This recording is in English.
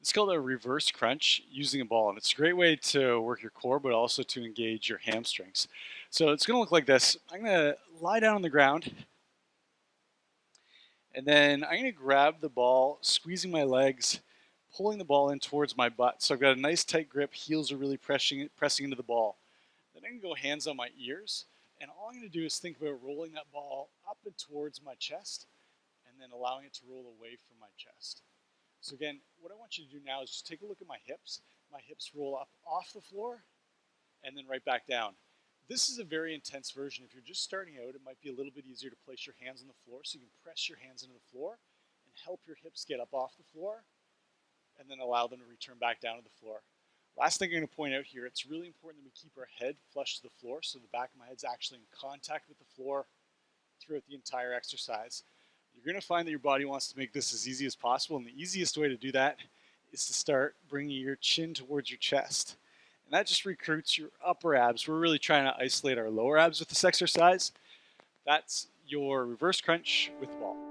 It's called a reverse crunch using a ball, and it's a great way to work your core, but also to engage your hamstrings. So it's going to look like this. I'm going to lie down on the ground, and then I'm going to grab the ball, squeezing my legs, pulling the ball in towards my butt. So I've got a nice tight grip. Heels are really pressing into the ball. Then I can go hands on my ears, and all I'm going to do is think about rolling that ball up and towards my chest, and then allowing it to roll away from my chest. So again, what I want you to do now is just take a look at my hips. My hips roll up off the floor and then right back down. This is a very intense version. If you're just starting out, it might be a little bit easier to place your hands on the floor so you can press your hands into the floor and help your hips get up off the floor and then allow them to return back down to the floor. Last thing I'm going to point out here, it's really important that we keep our head flush to the floor so the back of my head's actually in contact with the floor throughout the entire exercise. You're going to find that your body wants to make this as easy as possible, and the easiest way to do that is to start bringing your chin towards your chest. And that just recruits your upper abs. We're really trying to isolate our lower abs with this exercise. That's your reverse crunch with the ball.